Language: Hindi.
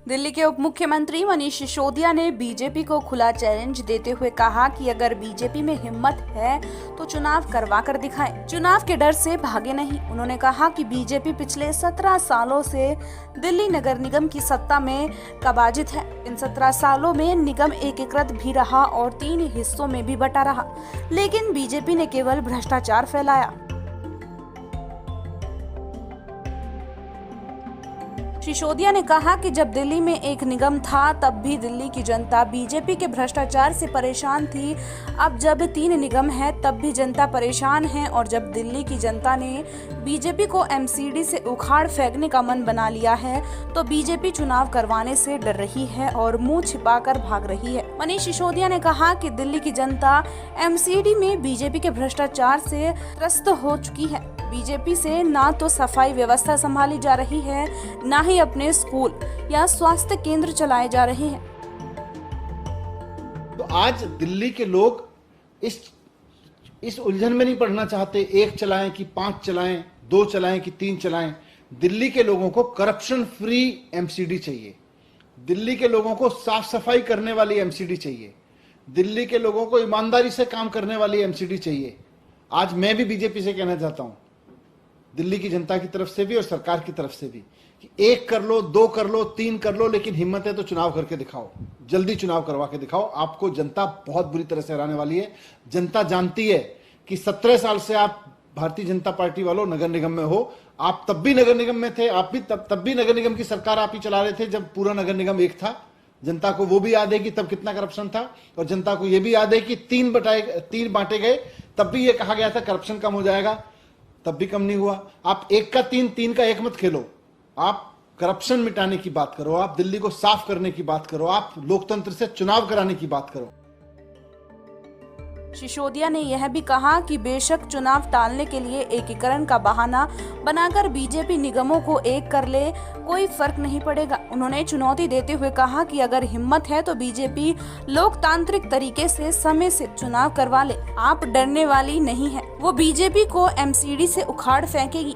दिल्ली के उप मुख्यमंत्री मनीष सिसोदिया ने बीजेपी को खुला चैलेंज देते हुए कहा कि अगर बीजेपी में हिम्मत है तो चुनाव करवा कर दिखाएं। चुनाव के डर से भागे नहीं। उन्होंने कहा कि बीजेपी पिछले 17 सालों से दिल्ली नगर निगम की सत्ता में कबाजित है। इन 17 सालों में निगम एकीकृत भी रहा और 3 हिस्सों में भी बटा रहा, लेकिन बीजेपी ने केवल भ्रष्टाचार फैलाया। सिसोदिया ने कहा कि जब दिल्ली में एक निगम था तब भी दिल्ली की जनता बीजेपी के भ्रष्टाचार से परेशान थी। अब जब 3 निगम है तब भी जनता परेशान है और जब दिल्ली की जनता ने बीजेपी को एमसीडी से उखाड़ फेंकने का मन बना लिया है तो बीजेपी चुनाव करवाने से डर रही है और मुंह छिपाकर भाग रही है। मनीष सिसोदिया ने कहा कि दिल्ली की जनता एमसीडी में बीजेपी के भ्रष्टाचार से त्रस्त हो चुकी है। बीजेपी से ना तो सफाई व्यवस्था संभाली जा रही है, ना ही अपने स्कूल या स्वास्थ्य केंद्र चलाए जा रहे हैं। तो आज दिल्ली के लोग इस उलझन में नहीं पड़ना चाहते, 1 चलाएं कि 5 चलाएं, 2 चलाएं कि 3 चलाएं। दिल्ली के लोगों को करप्शन फ्री एमसीडी चाहिए। दिल्ली के लोगों को साफ सफाई करने वाली एमसीडी चाहिए। दिल्ली के लोगों को ईमानदारी से काम करने वाली एमसीडी चाहिए। आज मैं भी बीजेपी से कहना चाहता हूं, दिल्ली की जनता की तरफ से भी और सरकार की तरफ से भी, कि 1 कर लो, 2 कर लो, 3 कर लो, लेकिन हिम्मत है तो चुनाव करके दिखाओ। जल्दी चुनाव करवा के दिखाओ। आपको जनता बहुत बुरी तरह से हराने वाली है। जनता जानती है कि 17 साल से आप भारतीय जनता पार्टी वालों नगर निगम में हो। आप तब भी नगर निगम में थे, आप भी तब भी नगर निगम की सरकार आप ही चला रहे थे जब पूरा नगर निगम एक था। जनता को वो भी याद है कि तब कितना करप्शन था, और जनता को ये भी याद है कि 3 बांटे गए, तब भी ये कहा गया था करप्शन कम हो जाएगा, तब भी कम नहीं हुआ। आप 1 का 3, 3 का 1 मत खेलो। आप करप्शन मिटाने की बात करो, आप दिल्ली को साफ करने की बात करो, आप लोकतंत्र से चुनाव कराने की बात करो। सिसोदिया ने यह भी कहा कि बेशक चुनाव टालने के लिए एकीकरण का बहाना बनाकर बीजेपी निगमों को एक कर ले, कोई फर्क नहीं पड़ेगा। उन्होंने चुनौती देते हुए कहा कि अगर हिम्मत है तो बीजेपी लोकतांत्रिक तरीके से समय से चुनाव करवा ले। आप डरने वाली नहीं है, वो बीजेपी को एमसीडी से उखाड़ फेंकेगी।